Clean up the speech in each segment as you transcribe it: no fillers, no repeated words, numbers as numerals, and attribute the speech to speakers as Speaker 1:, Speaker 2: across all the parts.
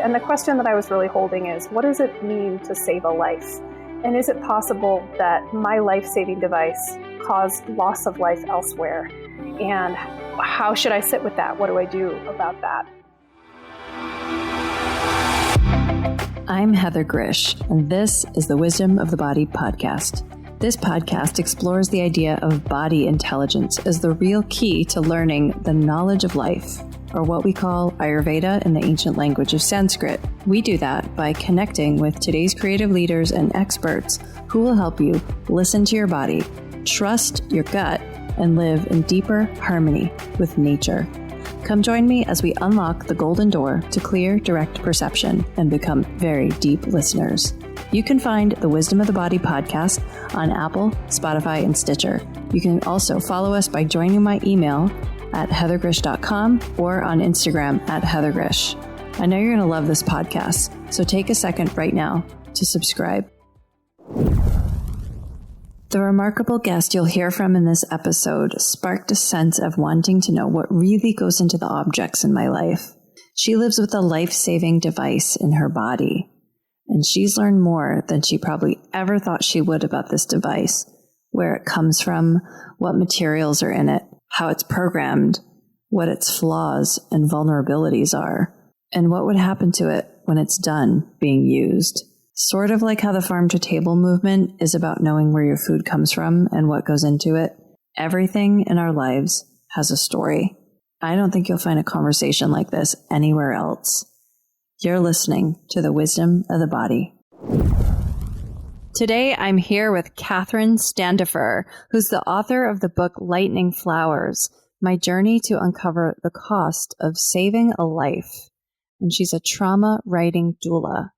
Speaker 1: And the question that I was really holding is, what does it mean to save a life? And is it possible that my life-saving device caused loss of life elsewhere? And how should I sit with that? What do I do about that?
Speaker 2: I'm Heather Grish, and this is the Wisdom of the Body podcast. This podcast explores the idea of body intelligence as the real key to learning the knowledge of life, or what we call Ayurveda in the ancient language of Sanskrit. We do that by connecting with today's creative leaders and experts who will help you listen to your body, trust your gut, and live in deeper harmony with nature. Come join me as we unlock the golden door to clear, direct perception and become very deep listeners. You can find the Wisdom of the Body podcast on Apple, Spotify, and Stitcher. You can also follow us by joining my email at heathergrish.com or on Instagram at heathergrish. I know you're going to love this podcast, so take a second right now to subscribe. The remarkable guest you'll hear from in this episode sparked a sense of wanting to know what really goes into the objects in my life. She lives with a life-saving device in her body, and she's learned more than she probably ever thought she would about this device, where it comes from, what materials are in it, how it's programmed, what its flaws and vulnerabilities are, and what would happen to it when it's done being used. Sort of like how the farm-to-table movement is about knowing where your food comes from and what goes into it. Everything in our lives has a story. I don't think you'll find a conversation like this anywhere else. You're listening to the Wisdom of the Body. Today, I'm here with Katherine Standefer, who's the author of the book Lightning Flowers, My Journey to Uncover the Cost of Saving a Life. And she's a trauma writing doula.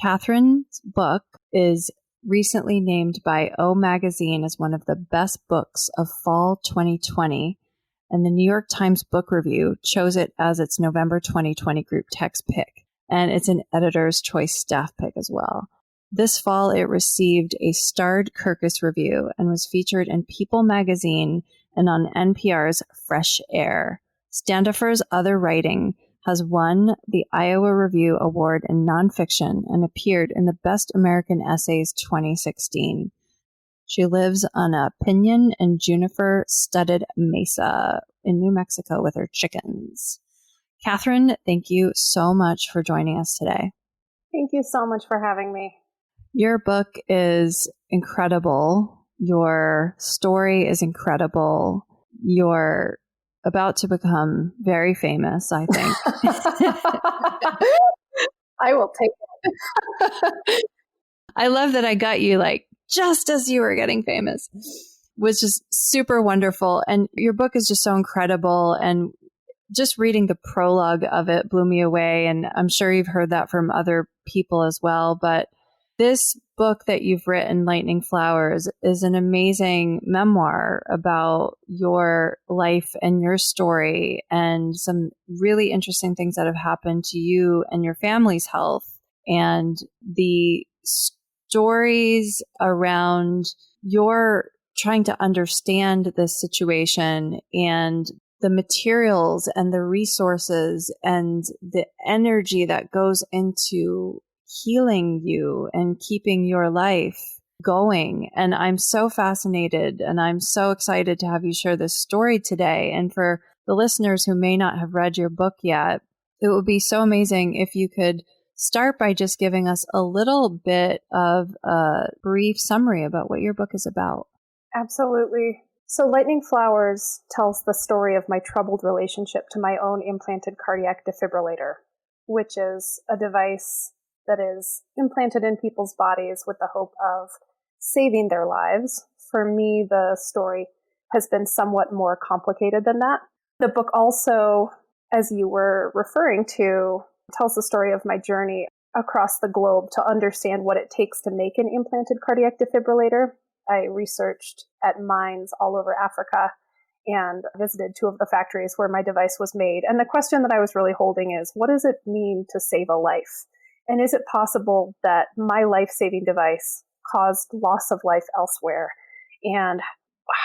Speaker 2: Katherine's book is recently named by O Magazine as one of the best books of fall 2020, and the New York Times Book Review chose it as its November 2020 group text pick, and it's an editor's choice staff pick as well. This fall, it received a starred Kirkus review and was featured in People magazine and on NPR's Fresh Air. Standefer's other writing has won the Iowa Review Award in Nonfiction and appeared in the Best American Essays 2016. She lives on a pinyon and juniper-studded mesa in New Mexico with her chickens. Katherine, thank you so much for joining us today.
Speaker 1: Thank you so much for having me.
Speaker 2: Your book is incredible. Your story is incredible. You're about to become very famous, I think.
Speaker 1: I will take it.
Speaker 2: I love that I got you just as you were getting famous. It was just super wonderful. And your book is just so incredible. And just reading the prologue of it blew me away. And I'm sure you've heard that from other people as well. But this book that you've written, Lightning Flowers, is an amazing memoir about your life and your story and some really interesting things that have happened to you and your family's health, and the stories around your trying to understand this situation and the materials and the resources and the energy that goes into healing you and keeping your life going. And I'm so fascinated and I'm so excited to have you share this story today. And for the listeners who may not have read your book yet, it would be so amazing if you could start by just giving us a little bit of a brief summary about what your book is about.
Speaker 1: Absolutely. So Lightning Flowers tells the story of my troubled relationship to my own implanted cardiac defibrillator, which is a device that is implanted in people's bodies with the hope of saving their lives. For me, the story has been somewhat more complicated than that. The book also, as you were referring to, tells the story of my journey across the globe to understand what it takes to make an implanted cardiac defibrillator. I researched at mines all over Africa and visited 2 of the factories where my device was made. And the question that I was really holding is, what does it mean to save a life? And is it possible that my life-saving device caused loss of life elsewhere? And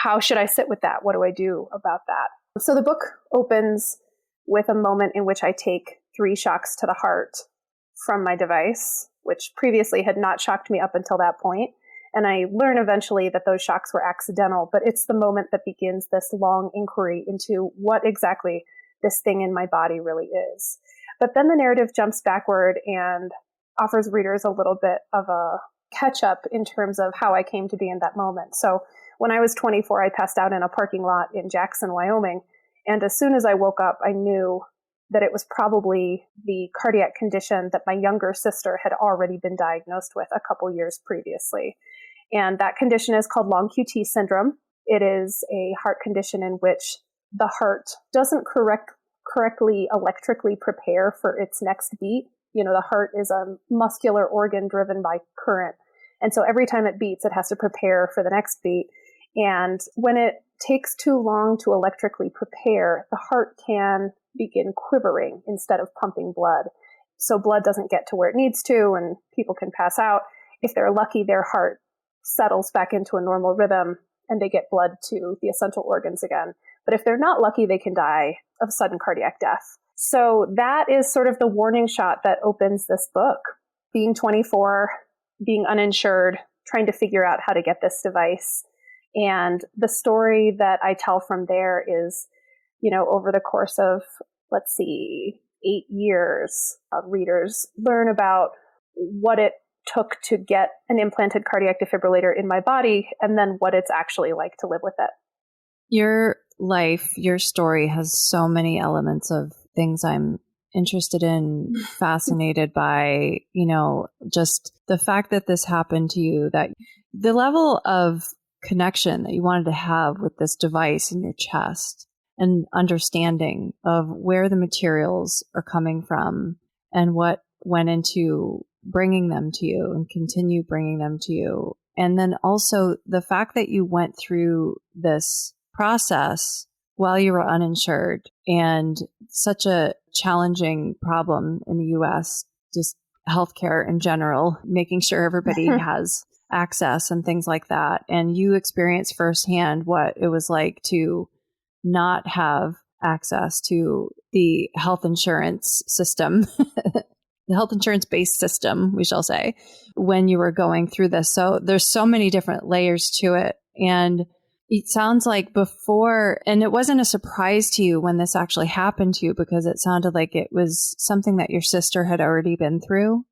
Speaker 1: how should I sit with that? What do I do about that? So the book opens with a moment in which I take 3 shocks to the heart from my device, which previously had not shocked me up until that point. And I learn eventually that those shocks were accidental, but it's the moment that begins this long inquiry into what exactly this thing in my body really is. But then the narrative jumps backward and offers readers a little bit of a catch up in terms of how I came to be in that moment. So when I was 24, I passed out in a parking lot in Jackson, Wyoming. And as soon as I woke up, I knew that it was probably the cardiac condition that my younger sister had already been diagnosed with a couple years previously. And that condition is called long QT syndrome. It is a heart condition in which the heart doesn't correctly electrically prepare for its next beat. You know, the heart is a muscular organ driven by current. And so every time it beats, it has to prepare for the next beat. And when it takes too long to electrically prepare, the heart can begin quivering instead of pumping blood. So blood doesn't get to where it needs to, and people can pass out. If they're lucky, their heart settles back into a normal rhythm and they get blood to the essential organs again. But if they're not lucky, they can die of sudden cardiac death. So that is sort of the warning shot that opens this book. Being 24, being uninsured, trying to figure out how to get this device. And the story that I tell from there is, you know, over the course of, 8 years, readers learn about what it took to get an implanted cardiac defibrillator in my body and then what it's actually like to live with it.
Speaker 2: Your life, your story has so many elements of things I'm interested in, fascinated by, you know, just the fact that this happened to you, that the level of connection that you wanted to have with this device in your chest and understanding of where the materials are coming from and what went into bringing them to you and continue bringing them to you. And then also the fact that you went through this process while you were uninsured and such a challenging problem in the US, just healthcare in general, making sure everybody has access and things like that. And you experienced firsthand what it was like to not have access to the health insurance system, the health insurance based system, we shall say, when you were going through this. So there's so many different layers to it. And it sounds like before, and it wasn't a surprise to you when this actually happened to you, because it sounded like it was something that your sister had already been through.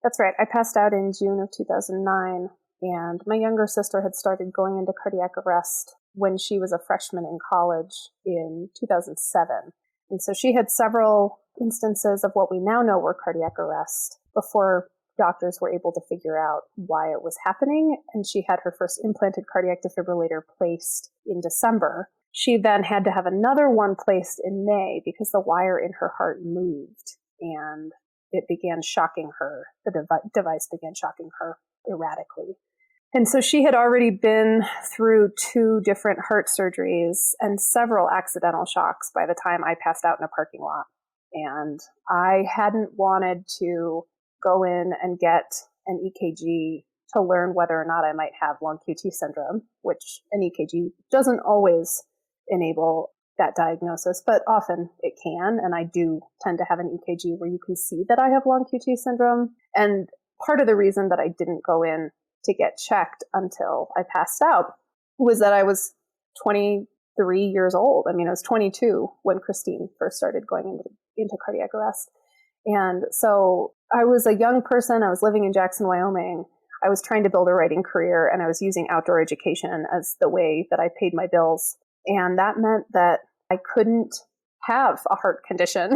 Speaker 1: That's right. I passed out in June of 2009, and my younger sister had started going into cardiac arrest when she was a freshman in college in 2007. And so she had several instances of what we now know were cardiac arrest before doctors were able to figure out why it was happening. And she had her first implanted cardiac defibrillator placed in December. She then had to have another one placed in May because the wire in her heart moved and it began shocking her. The device began shocking her erratically. And so she had already been through 2 different heart surgeries and several accidental shocks by the time I passed out in a parking lot. And I hadn't wanted to go in and get an EKG to learn whether or not I might have long QT syndrome, which an EKG doesn't always enable that diagnosis, but often it can. And I do tend to have an EKG where you can see that I have long QT syndrome. And part of the reason that I didn't go in to get checked until I passed out was that I was 23 years old. I mean, I was 22 when Christine first started going into cardiac arrest. And so I was a young person. I was living in Jackson, Wyoming. I was trying to build a writing career, and I was using outdoor education as the way that I paid my bills. And that meant that I couldn't have a heart condition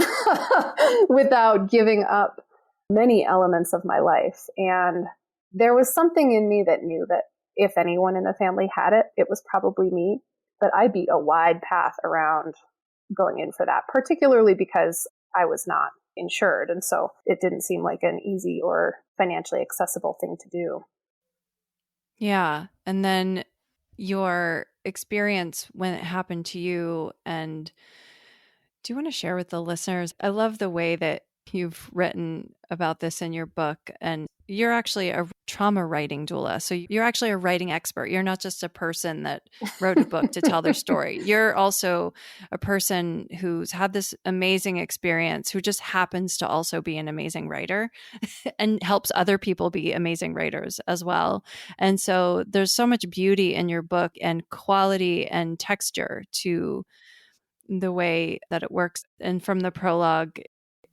Speaker 1: without giving up many elements of my life. And there was something in me that knew that if anyone in the family had it, it was probably me. But I beat a wide path around going in for that, particularly because I was not insured. And so it didn't seem like an easy or financially accessible thing to do.
Speaker 2: Yeah. And then your experience when it happened to you, and do you want to share with the listeners? I love the way that you've written about this in your book and you're actually a trauma writing doula. So you're actually a writing expert. You're not just a person that wrote a book to tell their story. You're also a person who's had this amazing experience, who just happens to also be an amazing writer and helps other people be amazing writers as well. And so there's so much beauty in your book and quality and texture to the way that it works. And from the prologue,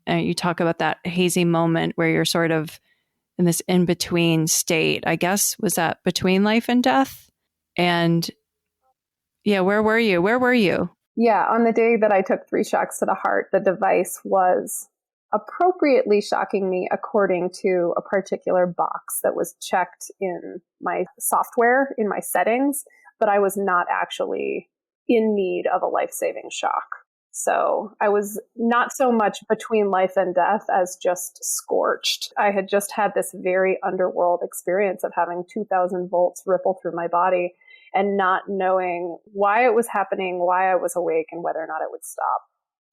Speaker 2: you talk about that hazy moment where you're sort of in this in-between state. I guess, was that between life and death? And yeah, where were you? Where were you?
Speaker 1: Yeah, on the day that I took 3 shocks to the heart, the device was appropriately shocking me according to a particular box that was checked in my software, in my settings, but I was not actually in need of a life-saving shock. So I was not so much between life and death as just scorched. I had just had this very underworld experience of having 2,000 volts ripple through my body and not knowing why it was happening, why I was awake, and whether or not it would stop.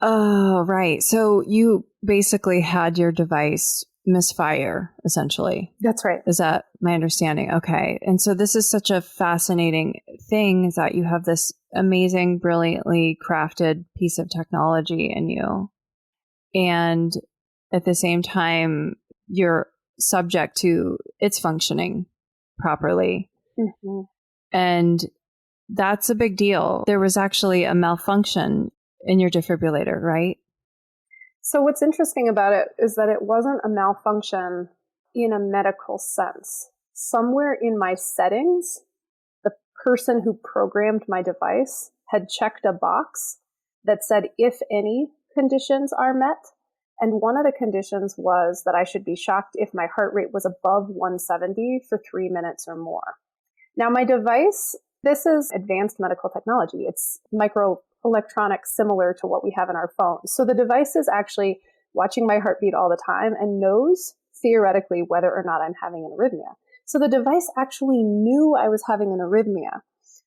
Speaker 2: Oh, right. So you basically had your device misfire, essentially.
Speaker 1: That's right.
Speaker 2: Is that my understanding? Okay. And so this is such a fascinating thing, is that you have this amazing, brilliantly crafted piece of technology in you. And at the same time, you're subject to its functioning properly.
Speaker 1: Mm-hmm.
Speaker 2: And that's a big deal. There was actually a malfunction in your defibrillator, right?
Speaker 1: So what's interesting about it is that it wasn't a malfunction in a medical sense. Somewhere in my settings, the person who programmed my device had checked a box that said, if any conditions are met. And one of the conditions was that I should be shocked if my heart rate was above 170 for 3 minutes or more. Now, my device, this is advanced medical technology. It's microelectronics similar to what we have in our phones. So the device is actually watching my heartbeat all the time and knows theoretically whether or not I'm having an arrhythmia. So the device actually knew I was having an arrhythmia,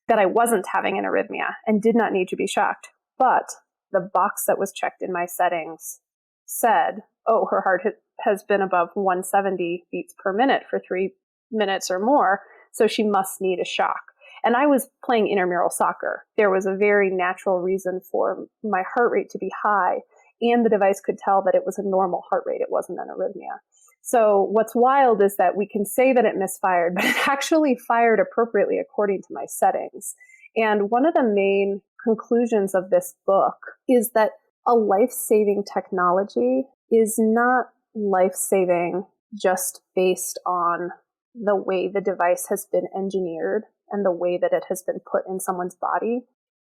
Speaker 1: that I wasn't having an arrhythmia, and did not need to be shocked. But the box that was checked in my settings said, oh, her heart has been above 170 beats per minute for 3 minutes or more, so she must need a shock. And I was playing intramural soccer. There was a very natural reason for my heart rate to be high, and the device could tell that it was a normal heart rate. It wasn't an arrhythmia. So what's wild is that we can say that it misfired, but it actually fired appropriately according to my settings. And one of the main conclusions of this book is that a life-saving technology is not life-saving just based on the way the device has been engineered and the way that it has been put in someone's body.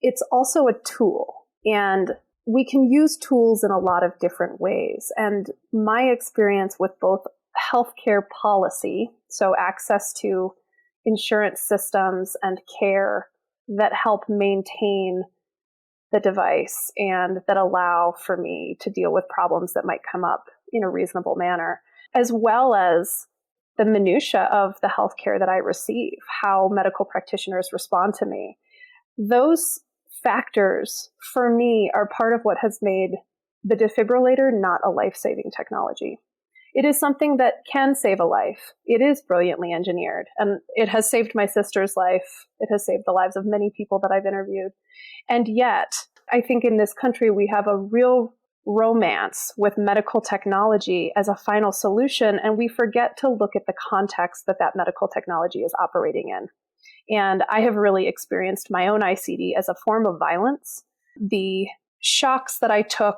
Speaker 1: It's also a tool, and we can use tools in a lot of different ways. And my experience with both healthcare policy, so access to insurance systems and care that help maintain the device and that allow for me to deal with problems that might come up in a reasonable manner, as well as the minutia of the healthcare that I receive, how medical practitioners respond to me. Those factors, for me, are part of what has made the defibrillator not a life-saving technology. It is something that can save a life. It is brilliantly engineered, and it has saved my sister's life. It has saved the lives of many people that I've interviewed. And yet, I think in this country, we have a real romance with medical technology as a final solution, and we forget to look at the context that that medical technology is operating in. And I have really experienced my own ICD as a form of violence. The shocks that I took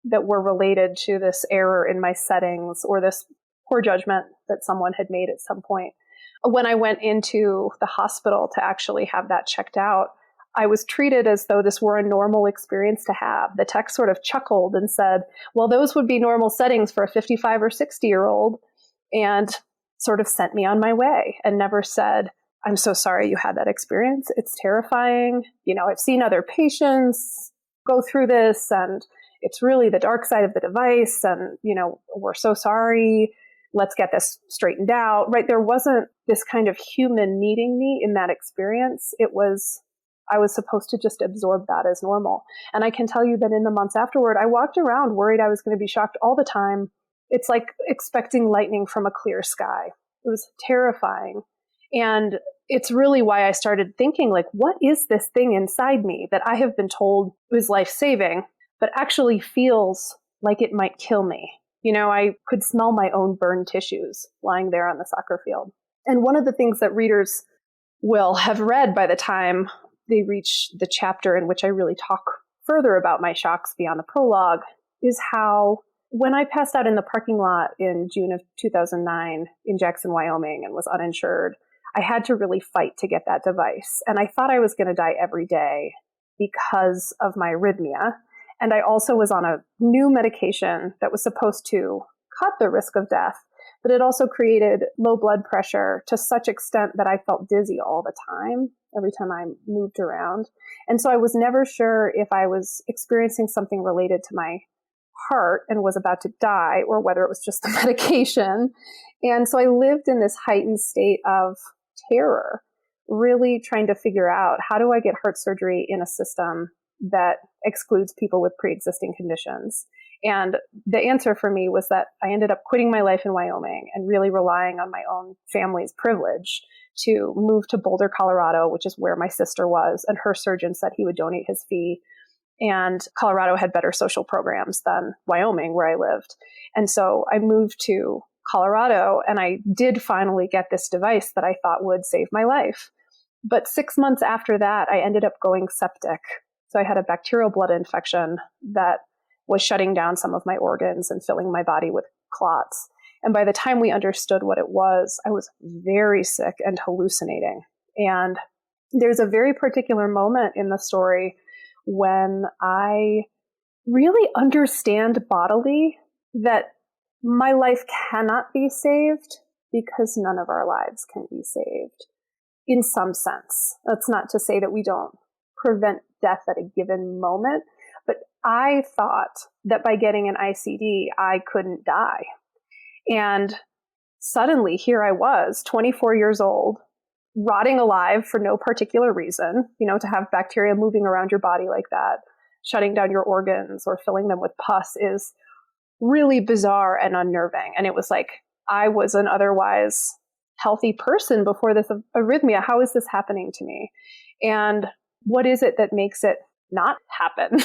Speaker 1: that were related to this error in my settings or this poor judgment that someone had made at some point. When I went into the hospital to actually have that checked out, I was treated as though this were a normal experience to have. The tech sort of chuckled and said, well, those would be normal settings for a 55 or 60-year-old, and sort of sent me on my way and never said, I'm so sorry you had that experience. It's terrifying. You know, I've seen other patients go through this, and it's really the dark side of the device. And, you know, we're so sorry. Let's get this straightened out, right? There wasn't this kind of human meeting me in that experience. I was supposed to just absorb that as normal. And I can tell you that in the months afterward, I walked around worried I was going to be shocked all the time. It's like expecting lightning from a clear sky. It was terrifying. And it's really why I started thinking, like, what is this thing inside me that I have been told is life-saving, but actually feels like it might kill me? I could smell my own burned tissues lying there on the soccer field. And one of the things that readers will have read by the time they reach the chapter in which I really talk further about my shocks beyond the prologue is how when I passed out in the parking lot in June of 2009 in Jackson, Wyoming, and was uninsured, I had to really fight to get that device. And I thought I was going to die every day because of my arrhythmia. And I also was on a new medication that was supposed to cut the risk of death, but it also created low blood pressure to such extent that I felt dizzy all the time, every time I moved around. And so I was never sure if I was experiencing something related to my heart and was about to die, or whether it was just the medication. And so I lived in this heightened state of terror, really trying to figure out, how do I get heart surgery in a system that excludes people with pre-existing conditions? And the answer for me was that I ended up quitting my life in Wyoming and really relying on my own family's privilege to move to Boulder, Colorado, which is where my sister was. And her surgeon said he would donate his fee. And Colorado had better social programs than Wyoming, where I lived. And so I moved to Colorado, and I did finally get this device that I thought would save my life. But 6 months after that, I ended up going septic. So I had a bacterial blood infection that was shutting down some of my organs and filling my body with clots. And by the time we understood what it was, I was very sick and hallucinating. And there's a very particular moment in the story when I really understand bodily that my life cannot be saved because none of our lives can be saved in some sense. That's not to say that we don't prevent death at a given moment, but I thought that by getting an ICD, I couldn't die. And suddenly here I was, 24 years old, rotting alive for no particular reason, to have bacteria moving around your body like that, shutting down your organs or filling them with pus is really bizarre and unnerving. And it was like, I was an otherwise healthy person before this arrhythmia. How is this happening to me? And what is it that makes it not happen?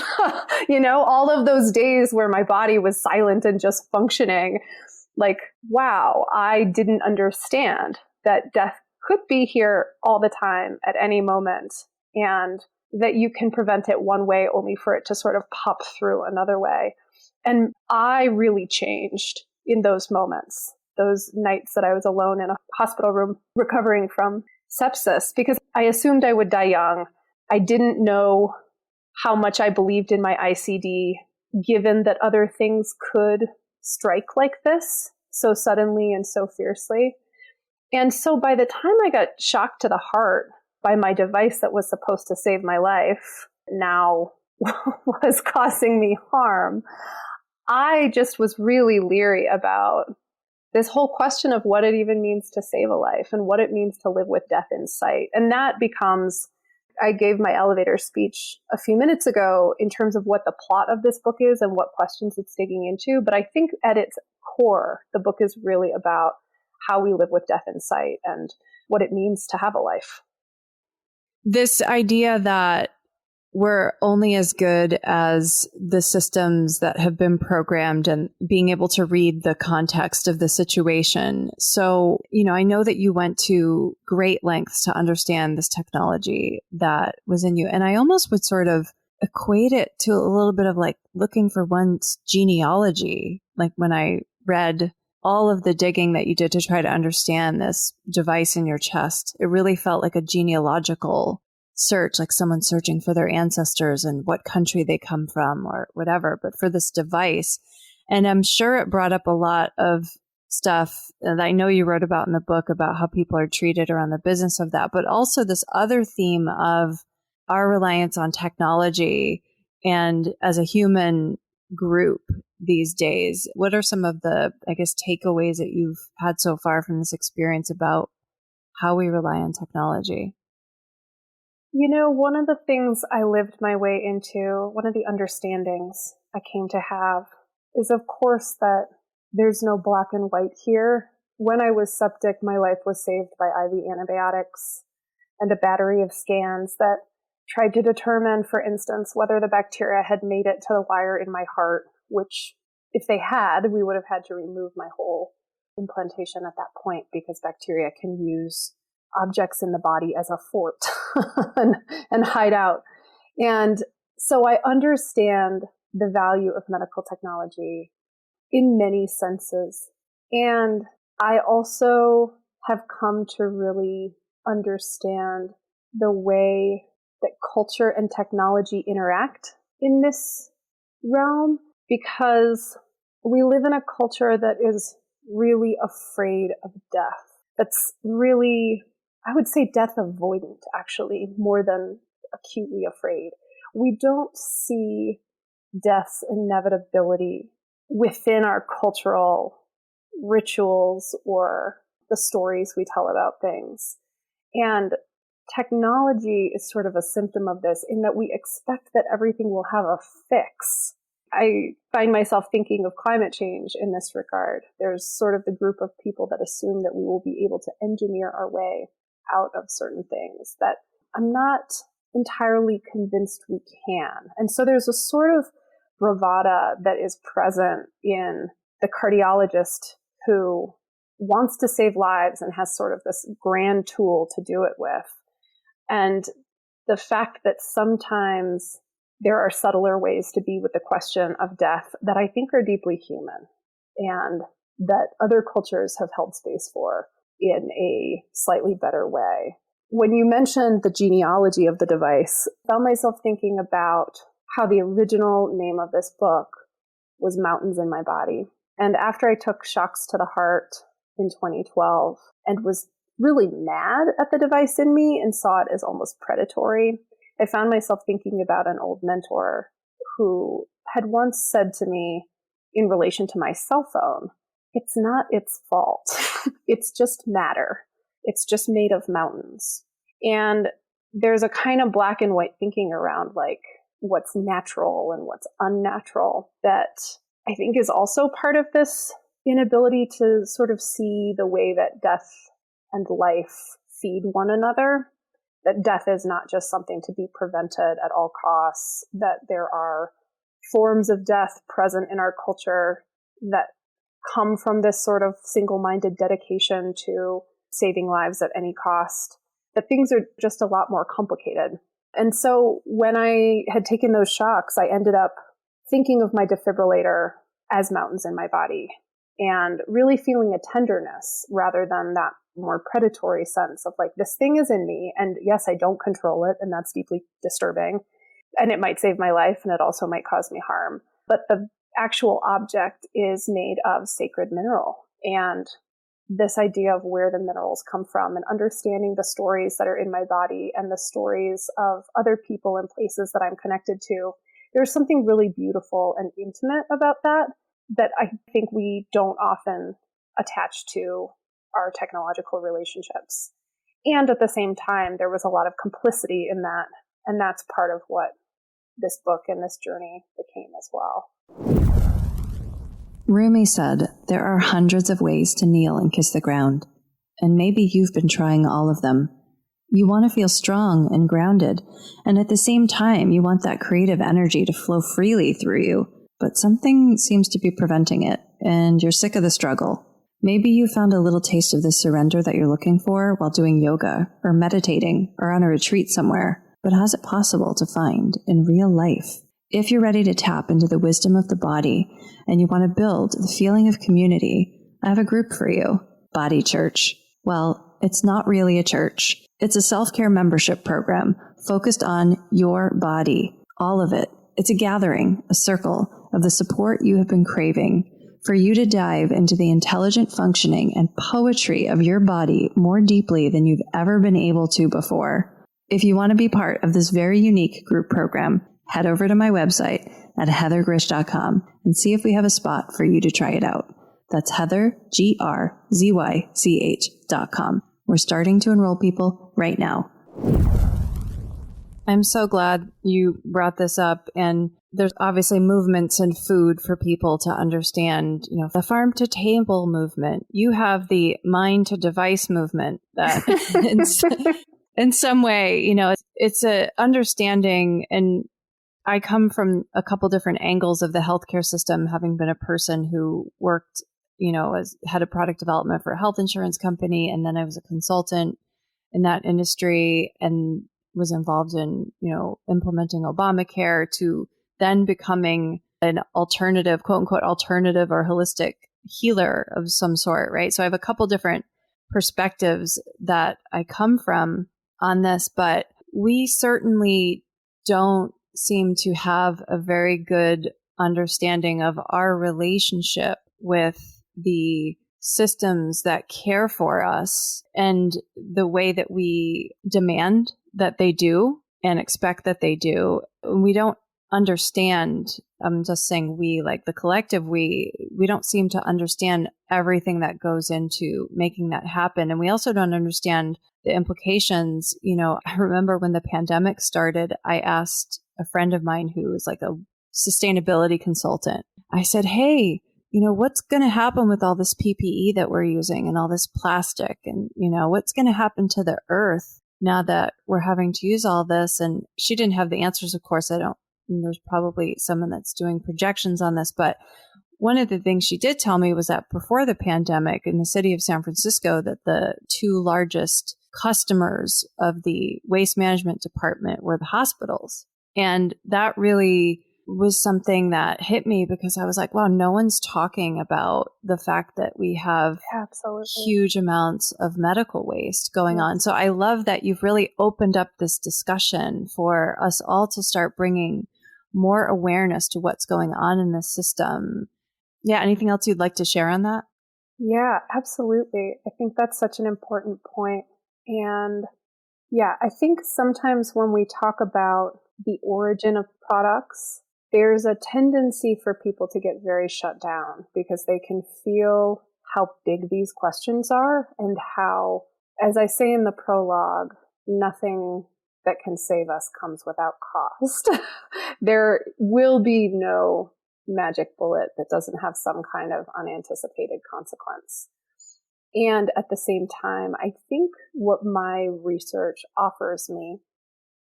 Speaker 1: All of those days where my body was silent and just functioning, like, wow, I didn't understand that death could be here all the time at any moment, and that you can prevent it one way only for it to sort of pop through another way. And I really changed in those moments, those nights that I was alone in a hospital room recovering from sepsis, because I assumed I would die young. I didn't know how much I believed in my ICD, given that other things could strike like this so suddenly and so fiercely. And so by the time I got shocked to the heart by my device that was supposed to save my life, now was causing me harm, I just was really leery about this whole question of what it even means to save a life and what it means to live with death in sight. And that becomes, I gave my elevator speech a few minutes ago in terms of what the plot of this book is and what questions it's digging into. But I think at its core, the book is really about how we live with death in sight and what it means to have a life.
Speaker 2: This idea that we're only as good as the systems that have been programmed, and being able to read the context of the situation. So, I know that you went to great lengths to understand this technology that was in you. And I almost would sort of equate it to a little bit of like looking for one's genealogy. Like when I read all of the digging that you did to try to understand this device in your chest, it really felt like a genealogical search, like someone searching for their ancestors and what country they come from or whatever, but for this device. And I'm sure it brought up a lot of stuff that I know you wrote about in the book about how people are treated around the business of that, but also this other theme of our reliance on technology and as a human group these days. What are some of the, takeaways that you've had so far from this experience about how we rely on technology?
Speaker 1: One of the things I lived my way into, one of the understandings I came to have is, of course, that there's no black and white here. When I was septic, my life was saved by IV antibiotics and a battery of scans that tried to determine, for instance, whether the bacteria had made it to the wire in my heart, which if they had, we would have had to remove my whole implantation at that point because bacteria can use objects in the body as a fort and hide out. And so I understand the value of medical technology in many senses. And I also have come to really understand the way that culture and technology interact in this realm, because we live in a culture that is really afraid of death. That's really, I would say, death avoidant, actually, more than acutely afraid. We don't see death's inevitability within our cultural rituals or the stories we tell about things. And technology is sort of a symptom of this, in that we expect that everything will have a fix. I find myself thinking of climate change in this regard. There's sort of the group of people that assume that we will be able to engineer our way out of certain things that I'm not entirely convinced we can. And so there's a sort of bravado that is present in the cardiologist who wants to save lives and has sort of this grand tool to do it with. And the fact that sometimes there are subtler ways to be with the question of death that I think are deeply human and that other cultures have held space for in a slightly better way. When you mentioned the genealogy of the device, I found myself thinking about how the original name of this book was Mountains in My Body. And after I took shocks to the heart in 2012 and was really mad at the device in me and saw it as almost predatory, I found myself thinking about an old mentor who had once said to me in relation to my cell phone, it's not its fault. It's just matter. It's just made of mountains. And there's a kind of black and white thinking around like what's natural and what's unnatural that I think is also part of this inability to sort of see the way that death and life feed one another, that death is not just something to be prevented at all costs, that there are forms of death present in our culture that come from this sort of single-minded dedication to saving lives at any cost, that things are just a lot more complicated. And so when I had taken those shocks, I ended up thinking of my defibrillator as mountains in my body and really feeling a tenderness rather than that more predatory sense of like, this thing is in me. And yes, I don't control it. And that's deeply disturbing. And it might save my life and it also might cause me harm. But the actual object is made of sacred mineral. And this idea of where the minerals come from and understanding the stories that are in my body and the stories of other people and places that I'm connected to, there's something really beautiful and intimate about that I think we don't often attach to our technological relationships. And at the same time, there was a lot of complicity in that. And that's part of what this book and this journey became as well.
Speaker 2: Rumi said, there are hundreds of ways to kneel and kiss the ground, and maybe you've been trying all of them. You want to feel strong and grounded, and at the same time, you want that creative energy to flow freely through you, but something seems to be preventing it, and you're sick of the struggle. Maybe you found a little taste of the surrender that you're looking for while doing yoga, or meditating, or on a retreat somewhere, but how's it possible to find in real life? If you're ready to tap into the wisdom of the body and you want to build the feeling of community, I have a group for you, Body Church. Well, it's not really a church. It's a self-care membership program focused on your body, all of it. It's a gathering, a circle of the support you have been craving for you to dive into the intelligent functioning and poetry of your body more deeply than you've ever been able to before. If you want to be part of this very unique group program, head over to my website at heathergrish.com and see if we have a spot for you to try it out. That's heathergrych.com. We're starting to enroll people right now. I'm so glad you brought this up. And there's obviously movements in food for people to understand, the farm to table movement. You have the mind to device movement that in some way, it's a understanding. And I come from a couple different angles of the healthcare system, having been a person who worked, as head of product development for a health insurance company. And then I was a consultant in that industry and was involved in, implementing Obamacare, to then becoming an alternative, quote unquote, alternative or holistic healer of some sort, right? So I have a couple different perspectives that I come from on this, but we certainly don't seem to have a very good understanding of our relationship with the systems that care for us and the way that we demand that they do and expect that they do. We don't understand, I'm just saying we, like the collective, we don't seem to understand everything that goes into making that happen. And we also don't understand the implications. I remember when the pandemic started, I asked a friend of mine who is like a sustainability consultant. I said, hey, what's going to happen with all this PPE that we're using and all this plastic, and, what's going to happen to the earth now that we're having to use all this? And she didn't have the answers, of course. There's probably someone that's doing projections on this, but one of the things she did tell me was that before the pandemic in the city of San Francisco, that the two largest customers of the waste management department were the hospitals. And that really was something that hit me, because I was like, wow, no one's talking about the fact that we have huge amounts of medical waste going on. So I love that you've really opened up this discussion for us all to start bringing more awareness to what's going on in the system. Yeah. Anything else you'd like to share on that?
Speaker 1: Yeah, absolutely. I think that's such an important point. And yeah, I think sometimes when we talk about the origin of products, there's a tendency for people to get very shut down because they can feel how big these questions are and how, as I say in the prologue, nothing that can save us comes without cost. There will be no magic bullet that doesn't have some kind of unanticipated consequence. And at the same time, I think what my research offers me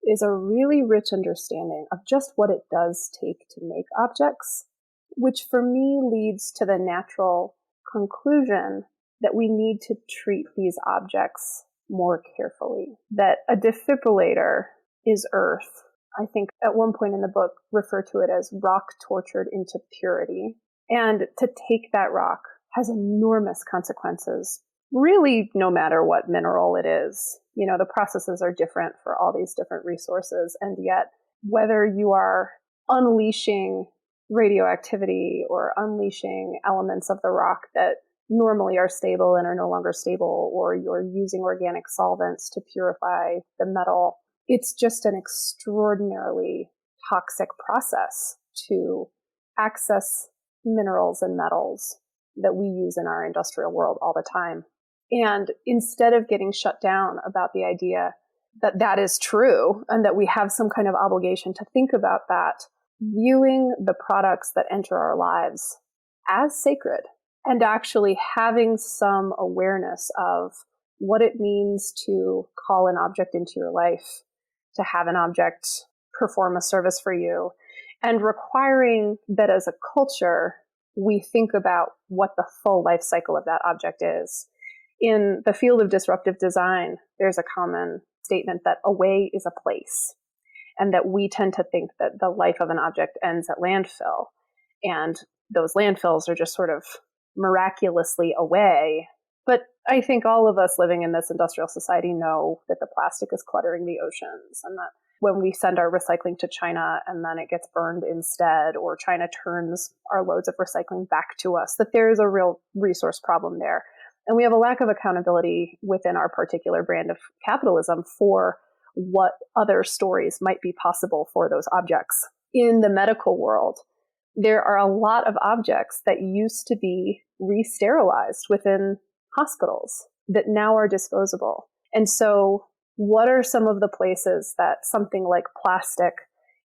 Speaker 1: is a really rich understanding of just what it does take to make objects, which for me leads to the natural conclusion that we need to treat these objects more carefully, that a defibrillator is earth. I think at one point in the book refer to it as rock tortured into purity. And to take that rock has enormous consequences, really no matter what mineral it is. The processes are different for all these different resources. And yet, whether you are unleashing radioactivity or unleashing elements of the rock that normally are stable and are no longer stable, or you're using organic solvents to purify the metal, it's just an extraordinarily toxic process to access minerals and metals that we use in our industrial world all the time. And instead of getting shut down about the idea that that is true and that we have some kind of obligation to think about that, viewing the products that enter our lives as sacred and actually having some awareness of what it means to call an object into your life, to have an object perform a service for you, and requiring that as a culture, we think about what the full life cycle of that object is. In the field of disruptive design, there's a common statement that a way is a place, and that we tend to think that the life of an object ends at landfill. And those landfills are just sort of miraculously away. But I think all of us living in this industrial society know that the plastic is cluttering the oceans, and that when we send our recycling to China and then it gets burned instead, or China turns our loads of recycling back to us, that there is a real resource problem there. And we have a lack of accountability within our particular brand of capitalism for what other stories might be possible for those objects. In the medical world, there are a lot of objects that used to be re-sterilized within hospitals that now are disposable. And so what are some of the places that something like plastic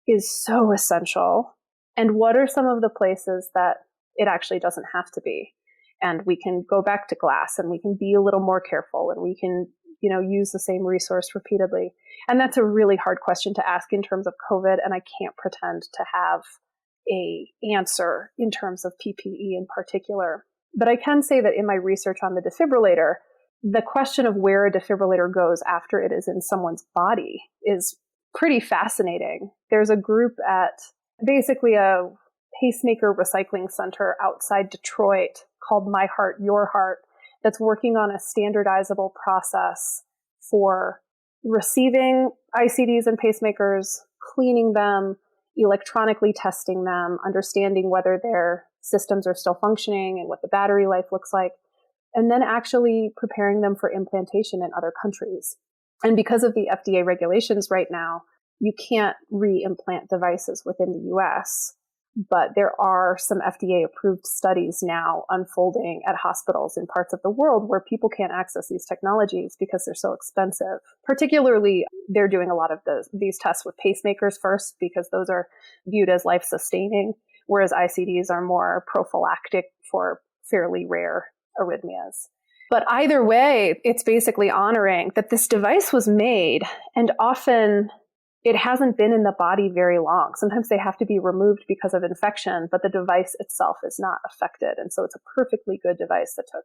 Speaker 1: is so essential? And what are some of the places that it actually doesn't have to be? And we can go back to glass, and we can be a little more careful, and we can, use the same resource repeatedly. And that's a really hard question to ask in terms of COVID. And I can't pretend to have a answer in terms of PPE in particular. But I can say that in my research on the defibrillator, the question of where a defibrillator goes after it is in someone's body is pretty fascinating. There's a group at basically a pacemaker recycling center outside Detroit called My Heart, Your Heart that's working on a standardizable process for receiving ICDs and pacemakers, cleaning them, electronically testing them, understanding whether their systems are still functioning and what the battery life looks like, and then actually preparing them for implantation in other countries. And because of the FDA regulations right now, you can't re-implant devices within the US, but there are some FDA-approved studies now unfolding at hospitals in parts of the world where people can't access these technologies because they're so expensive. Particularly, they're doing a lot of these tests with pacemakers first because those are viewed as life-sustaining, whereas ICDs are more prophylactic for fairly rare arrhythmias. But either way, it's basically honoring that this device was made, and often it hasn't been in the body very long. Sometimes they have to be removed because of infection, but the device itself is not affected. And so it's a perfectly good device that took,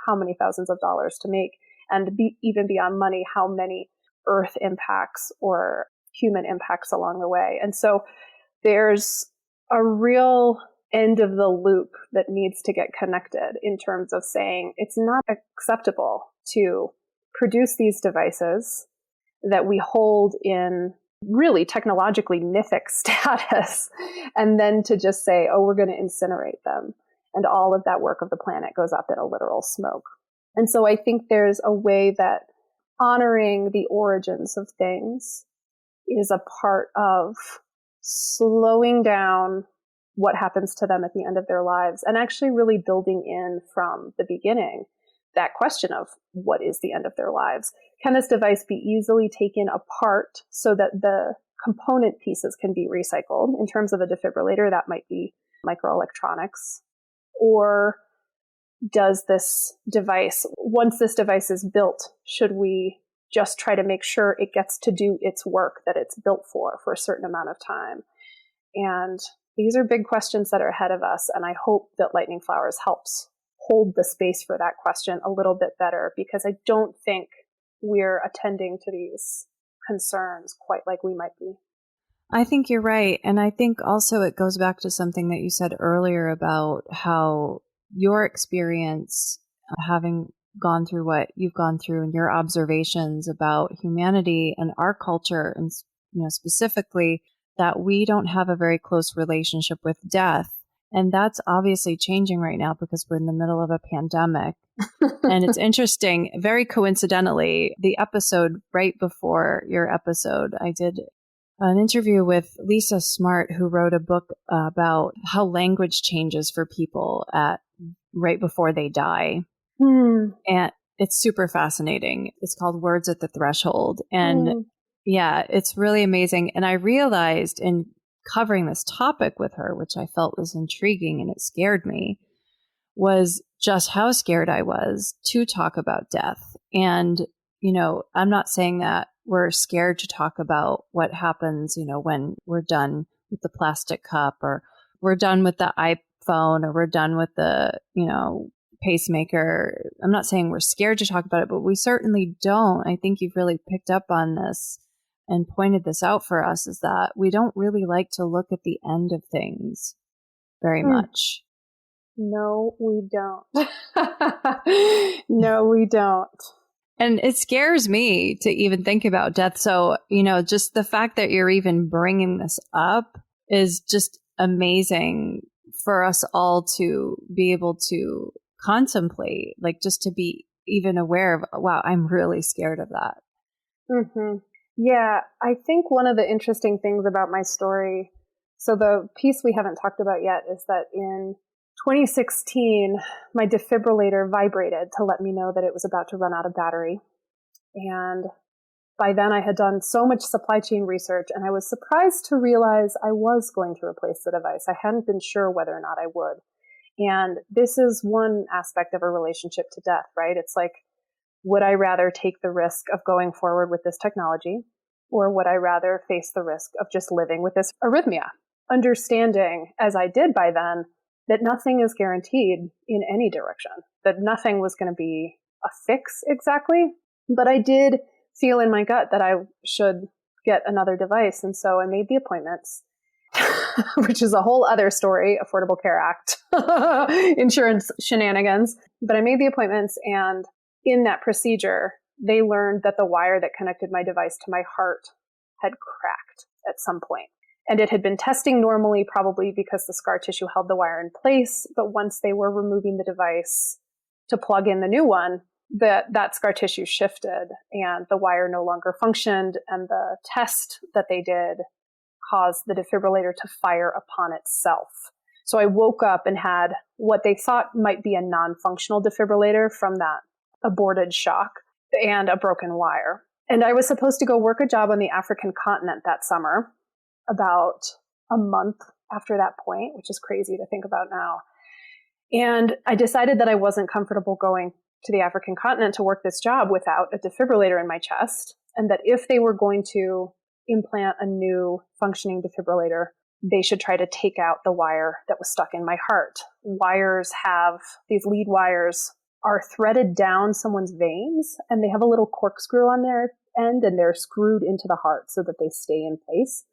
Speaker 1: how many thousands of dollars to make, and even beyond money, how many earth impacts or human impacts along the way. And so there's a real end of the loop that needs to get connected in terms of saying it's not acceptable to produce these devices that we hold in really technologically mythic status, and then to just say, oh, we're going to incinerate them. And all of that work of the planet goes up in a literal smoke. And so I think there's a way that honoring the origins of things is a part of slowing down what happens to them at the end of their lives, and actually really building in from the beginning that question of what is the end of their lives. Can this device be easily taken apart so that the component pieces can be recycled? In terms of a defibrillator, that might be microelectronics. Or does this device, once this device is built, should we just try to make sure it gets to do its work that it's built for a certain amount of time? And these are big questions that are ahead of us, and I hope that Lightning Flowers helps hold the space for that question a little bit better, because I don't think we're attending to these concerns quite like we might be.
Speaker 2: I think you're right. And I think also it goes back to something that you said earlier about how your experience, having gone through what you've gone through, and your observations about humanity and our culture, and specifically that we don't have a very close relationship with death. And that's obviously changing right now because we're in the middle of a pandemic. And it's interesting, very coincidentally, the episode right before your episode, I did an interview with Lisa Smart, who wrote a book about how language changes for people right before they die. And it's super fascinating. It's called Words at the Threshold. And yeah, it's really amazing. And I realized in covering this topic with her, which I felt was intriguing and it scared me, was just how scared I was to talk about death. And, I'm not saying that we're scared to talk about what happens, when we're done with the plastic cup, or we're done with the iPhone, or we're done with the, pacemaker. I'm not saying we're scared to talk about it, but we certainly don't. I think you've really picked up on this and pointed this out for us, is that we don't really like to look at the end of things very much.
Speaker 1: No, we don't. No, we don't.
Speaker 2: And it scares me to even think about death. So, just the fact that you're even bringing this up is just amazing for us all to be able to contemplate, like just to be even aware of, wow, I'm really scared of that.
Speaker 1: Mm-hmm. Yeah, I think one of the interesting things about my story, so the piece we haven't talked about yet, is that in 2016, my defibrillator vibrated to let me know that it was about to run out of battery. And by then I had done so much supply chain research, and I was surprised to realize I was going to replace the device. I hadn't been sure whether or not I would. And this is one aspect of a relationship to death, right? It's like, would I rather take the risk of going forward with this technology, or would I rather face the risk of just living with this arrhythmia? Understanding, as I did by then, that nothing is guaranteed in any direction, that nothing was going to be a fix exactly. But I did feel in my gut that I should get another device. And so I made the appointments, which is a whole other story, Affordable Care Act, insurance shenanigans. But I made the appointments, and in that procedure, they learned that the wire that connected my device to my heart had cracked at some point. And it had been testing normally, probably because the scar tissue held the wire in place. But once they were removing the device to plug in the new one, that scar tissue shifted and the wire no longer functioned. And the test that they did caused the defibrillator to fire upon itself. So I woke up and had what they thought might be a non-functional defibrillator from that aborted shock and a broken wire. And I was supposed to go work a job on the African continent that summer, about a month after that point, which is crazy to think about now. And I decided that I wasn't comfortable going to the African continent to work this job without a defibrillator in my chest, and that if they were going to implant a new functioning defibrillator, they should try to take out the wire that was stuck in my heart. These lead wires are threaded down someone's veins, and they have a little corkscrew on their end, and they're screwed into the heart so that they stay in place.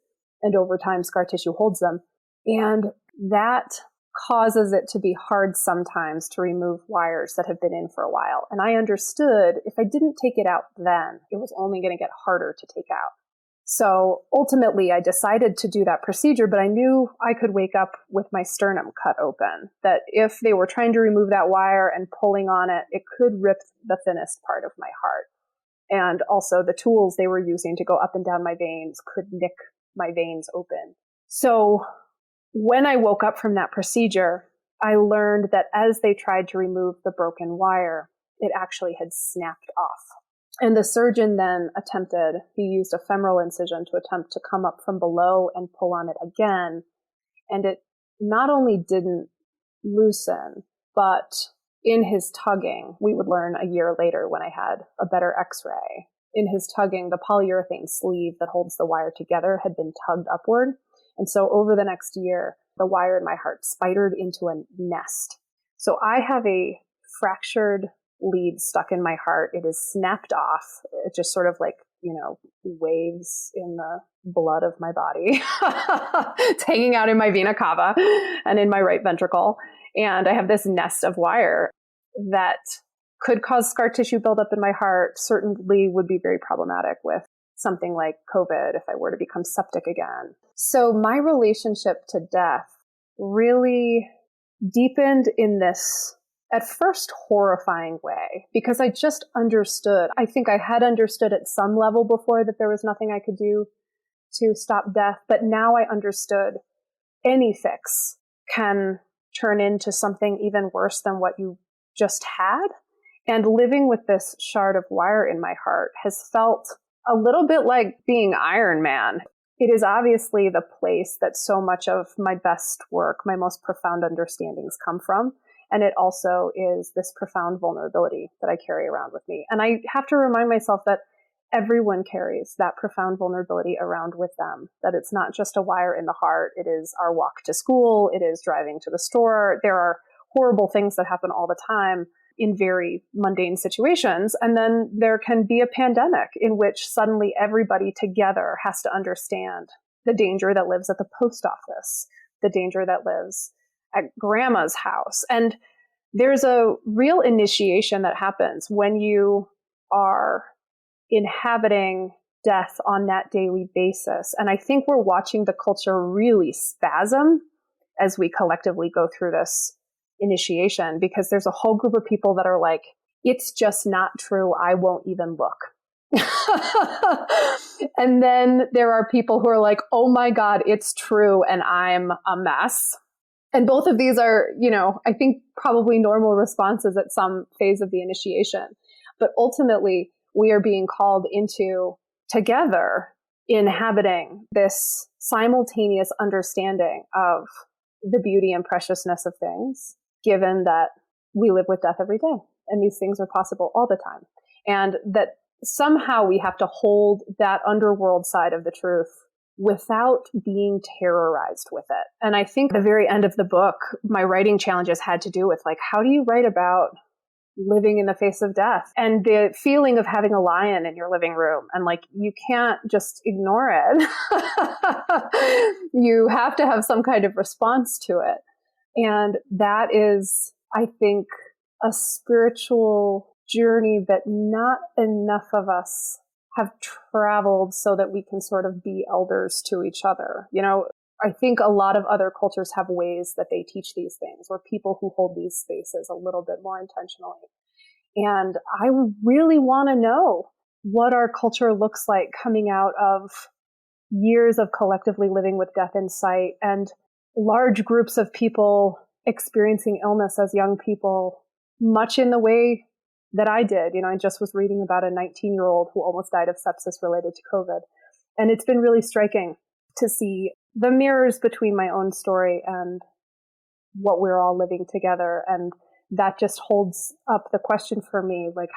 Speaker 1: And over time, scar tissue holds them. And that causes it to be hard sometimes to remove wires that have been in for a while. And I understood if I didn't take it out then, it was only going to get harder to take out. So ultimately, I decided to do that procedure, but I knew I could wake up with my sternum cut open, that if they were trying to remove that wire and pulling on it, it could rip the thinnest part of my heart. And also the tools they were using to go up and down my veins could nick my veins open. So when I woke up from that procedure, I learned that as they tried to remove the broken wire, it actually had snapped off. And the surgeon then he used a femoral incision to attempt to come up from below and pull on it again. And it not only didn't loosen, but in his tugging, we would learn a year later when I had a better x-ray, in his tugging, the polyurethane sleeve that holds the wire together had been tugged upward. And so over the next year, the wire in my heart spidered into a nest. So I have a fractured lead stuck in my heart. It is snapped off. It just sort of like, waves in the blood of my body. It's hanging out in my vena cava and in my right ventricle. And I have this nest of wire that could cause scar tissue buildup in my heart, certainly would be very problematic with something like COVID if I were to become septic again. So my relationship to death really deepened in this, at first, horrifying way, because I just understood. I think I had understood at some level before that there was nothing I could do to stop death, but now I understood any fix can turn into something even worse than what you just had. And living with this shard of wire in my heart has felt a little bit like being Iron Man. It is obviously the place that so much of my best work, my most profound understandings come from. And it also is this profound vulnerability that I carry around with me. And I have to remind myself that everyone carries that profound vulnerability around with them, that it's not just a wire in the heart. It is our walk to school. It is driving to the store. There are horrible things that happen all the time in very mundane situations. And then there can be a pandemic in which suddenly everybody together has to understand the danger that lives at the post office, the danger that lives at grandma's house. And there's a real initiation that happens when you are inhabiting death on that daily basis. And I think we're watching the culture really spasm as we collectively go through this initiation, because there's a whole group of people that are like, it's just not true. I won't even look. And then there are people who are like, oh my God, it's true. And I'm a mess. And both of these are, I think probably normal responses at some phase of the initiation. But ultimately, we are being called into together inhabiting this simultaneous understanding of the beauty and preciousness of things, given that we live with death every day and these things are possible all the time. And that somehow we have to hold that underworld side of the truth without being terrorized with it. And I think at the very end of the book, my writing challenges had to do with like, how do you write about living in the face of death and the feeling of having a lion in your living room? And like, you can't just ignore it. You have to have some kind of response to it. And that is, I think, a spiritual journey that not enough of us have traveled so that we can sort of be elders to each other. You know, I think a lot of other cultures have ways that they teach these things, or people who hold these spaces a little bit more intentionally. And I really want to know what our culture looks like coming out of years of collectively living with death in sight and large groups of people experiencing illness as young people, much in the way that I did. You know, I just was reading about a 19-year-old who almost died of sepsis related to COVID. And it's been really striking to see the mirrors between my own story and what we're all living together. And that just holds up the question for me, like,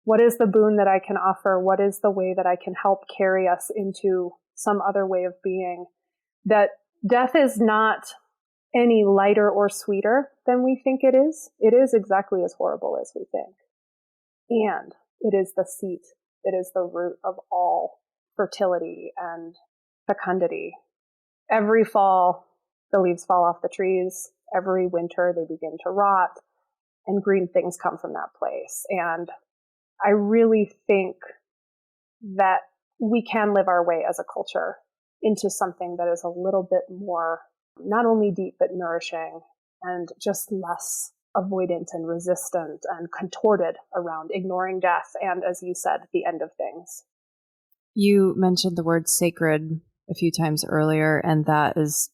Speaker 1: what is the boon that I can offer? What is the way that I can help carry us into some other way of being? That death is not any lighter or sweeter than we think it is. It is exactly as horrible as we think. And it is the seat, it is the root of all fertility and fecundity. Every fall, the leaves fall off the trees. Every winter, they begin to rot, and green things come from that place. And I really think that we can live our way as a culture into something that is a little bit more, not only deep, but nourishing, and just less avoidant and resistant and contorted around ignoring death and, as you said, the end of things.
Speaker 2: You mentioned the word sacred a few times earlier, and that is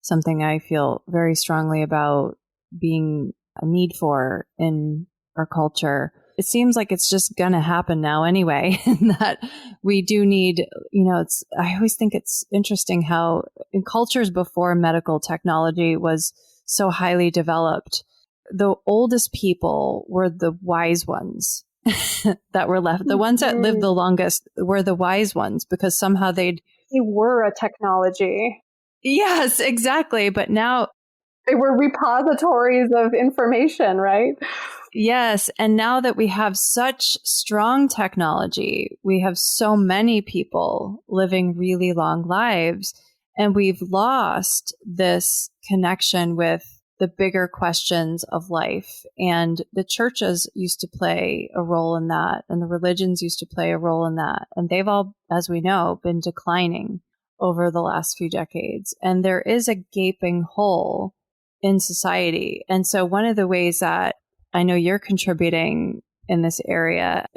Speaker 2: something I feel very strongly about being a need for in our culture. It seems like it's just going to happen now anyway, that we do need, I always think it's interesting how in cultures before medical technology was so highly developed, the oldest people were the wise ones that were left. The ones that lived the longest were the wise ones, because somehow they
Speaker 1: were a technology.
Speaker 2: Yes, exactly. But now
Speaker 1: they were repositories of information, right?
Speaker 2: Yes. And now that we have such strong technology, we have so many people living really long lives, and we've lost this connection with the bigger questions of life. And the churches used to play a role in that, and the religions used to play a role in that. And they've all, as we know, been declining over the last few decades. And there is a gaping hole in society. And so one of the ways that I know you're contributing in this area,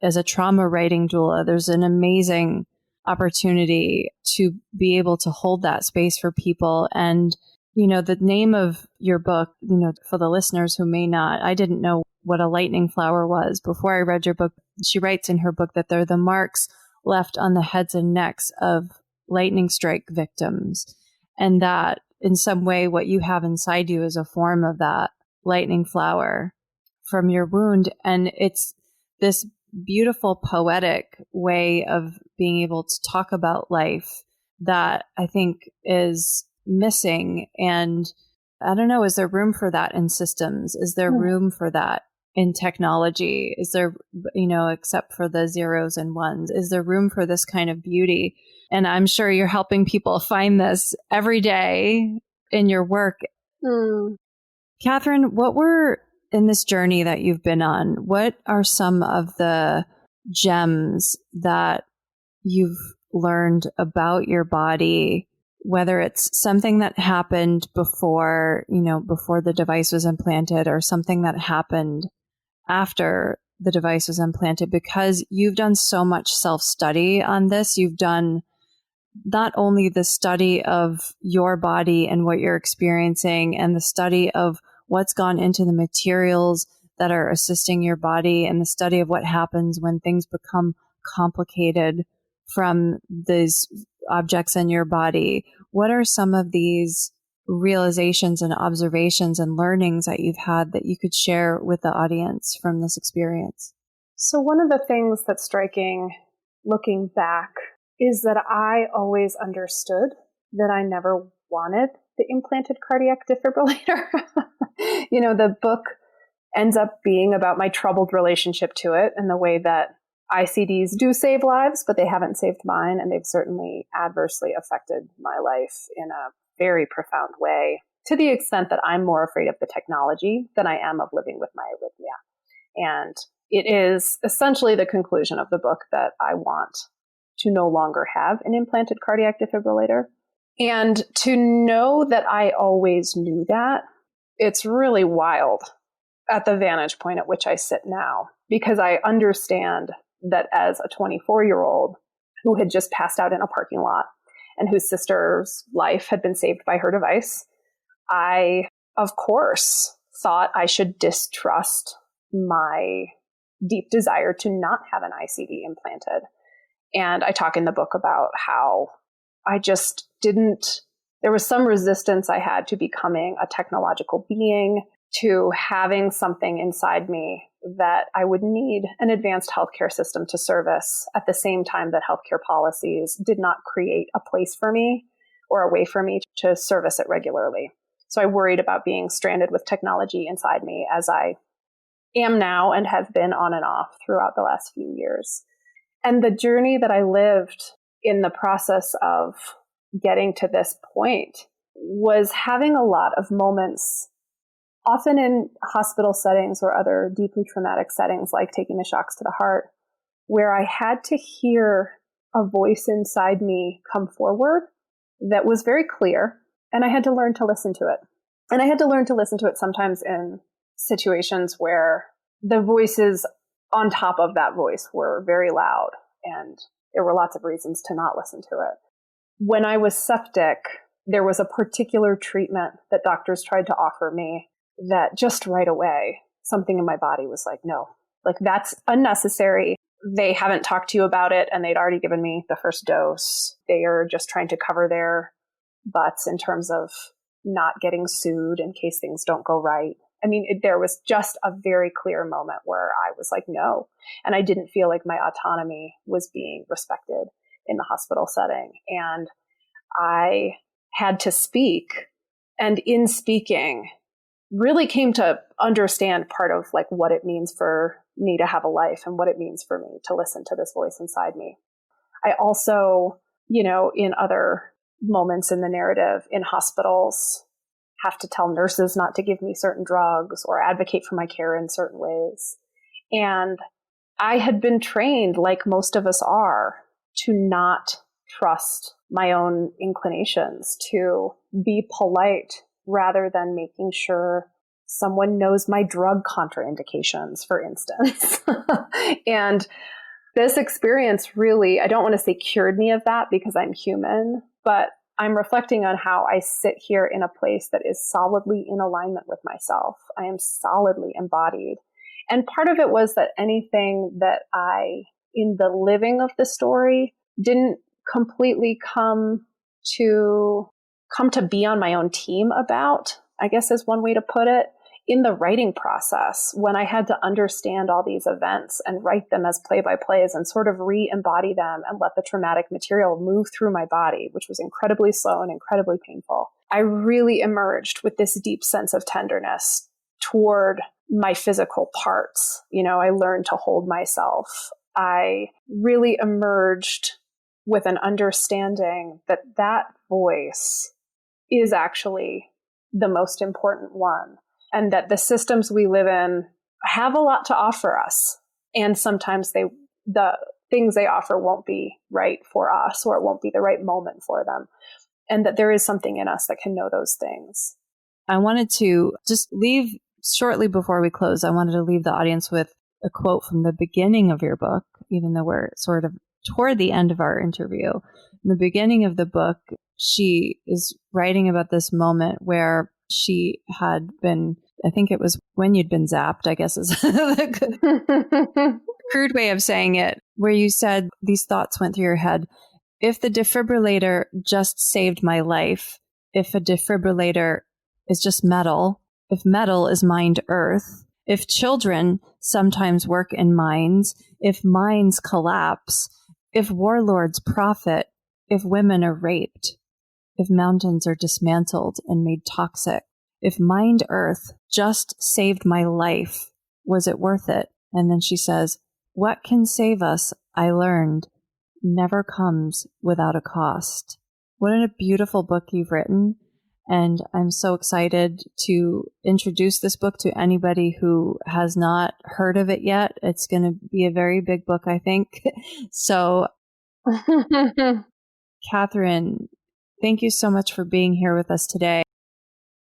Speaker 2: as a trauma writing doula, there's an amazing opportunity to be able to hold that space for people. And, the name of your book, for the listeners who may not, I didn't know what a lightning flower was before I read your book. She writes in her book that they're the marks left on the heads and necks of lightning strike victims. And that in some way, what you have inside you is a form of that lightning flower from your wound. And it's this beautiful poetic way of being able to talk about life that I think is missing. And I don't know, is there room for that in systems? Is there room for that in technology? Is there, except for the zeros and ones, is there room for this kind of beauty? And I'm sure you're helping people find this every day in your work. Katherine, in this journey that you've been on, what are some of the gems that you've learned about your body, whether it's something that happened before the device was implanted, or something that happened after the device was implanted? Because you've done so much self-study on this. You've done not only the study of your body and what you're experiencing, and the study of what's gone into the materials that are assisting your body, and the study of what happens when things become complicated from these objects in your body. What are some of these realizations and observations and learnings that you've had that you could share with the audience from this experience?
Speaker 1: So one of the things that's striking looking back is that I always understood that I never wanted the implanted cardiac defibrillator. The book ends up being about my troubled relationship to it and the way that ICDs do save lives, but they haven't saved mine, and they've certainly adversely affected my life in a very profound way, to the extent that I'm more afraid of the technology than I am of living with my arrhythmia. And it is essentially the conclusion of the book that I want to no longer have an implanted cardiac defibrillator. And to know that I always knew that, it's really wild at the vantage point at which I sit now, because I understand that as a 24-year-old who had just passed out in a parking lot and whose sister's life had been saved by her device, I, of course, thought I should distrust my deep desire to not have an ICD implanted. And I talk in the book about how I just didn't, there was some resistance I had to becoming a technological being, to having something inside me that I would need an advanced healthcare system to service at the same time that healthcare policies did not create a place for me or a way for me to service it regularly. So I worried about being stranded with technology inside me, as I am now and have been on and off throughout the last few years. And the journey that I lived in the process of getting to this point was having a lot of moments, often in hospital settings or other deeply traumatic settings, like taking the shocks to the heart, where I had to hear a voice inside me come forward that was very clear, and I had to learn to listen to it. And I had to learn to listen to it sometimes in situations where the voices on top of that voice were very loud, and there were lots of reasons to not listen to it. When I was septic, there was a particular treatment that doctors tried to offer me that just right away, something in my body was like, no, like that's unnecessary. They haven't talked to you about it, and they'd already given me the first dose. They are just trying to cover their butts in terms of not getting sued in case things don't go right. I mean, there was just a very clear moment where I was like, no. And I didn't feel like my autonomy was being respected in the hospital setting. And I had to speak. And in speaking, really came to understand part of like what it means for me to have a life and what it means for me to listen to this voice inside me. I also, in other moments in the narrative in hospitals, have to tell nurses not to give me certain drugs or advocate for my care in certain ways. And I had been trained, like most of us are, to not trust my own inclinations, to be polite rather than making sure someone knows my drug contraindications, for instance. And this experience really, I don't want to say cured me of that because I'm human, but I'm reflecting on how I sit here in a place that is solidly in alignment with myself. I am solidly embodied. And part of it was that anything that I, in the living of the story, didn't completely come to be on my own team about, I guess is one way to put it. In the writing process, when I had to understand all these events and write them as play-by-plays and sort of re-embody them and let the traumatic material move through my body, which was incredibly slow and incredibly painful, I really emerged with this deep sense of tenderness toward my physical parts. I learned to hold myself. I really emerged with an understanding that that voice is actually the most important one. And that the systems we live in have a lot to offer us. And sometimes the things they offer won't be right for us, or it won't be the right moment for them. And that there is something in us that can know those things.
Speaker 2: I wanted to just leave, shortly before we close, I wanted to leave the audience with a quote from the beginning of your book, even though we're sort of toward the end of our interview. In the beginning of the book, she is writing about this moment where she had been, I think it was when you'd been zapped, I guess is crude way of saying it, where you said these thoughts went through your head. If the defibrillator just saved my life, if a defibrillator is just metal, if metal is mined earth, if children sometimes work in mines, if mines collapse, if warlords profit, if women are raped, if mountains are dismantled and made toxic, if mined earth just saved my life, was it worth it? And then she says, what can save us, I learned, never comes without a cost. What a beautiful book you've written. And I'm so excited to introduce this book to anybody who has not heard of it yet. It's going to be a very big book, I think. So, Katherine, thank you so much for being here with us today.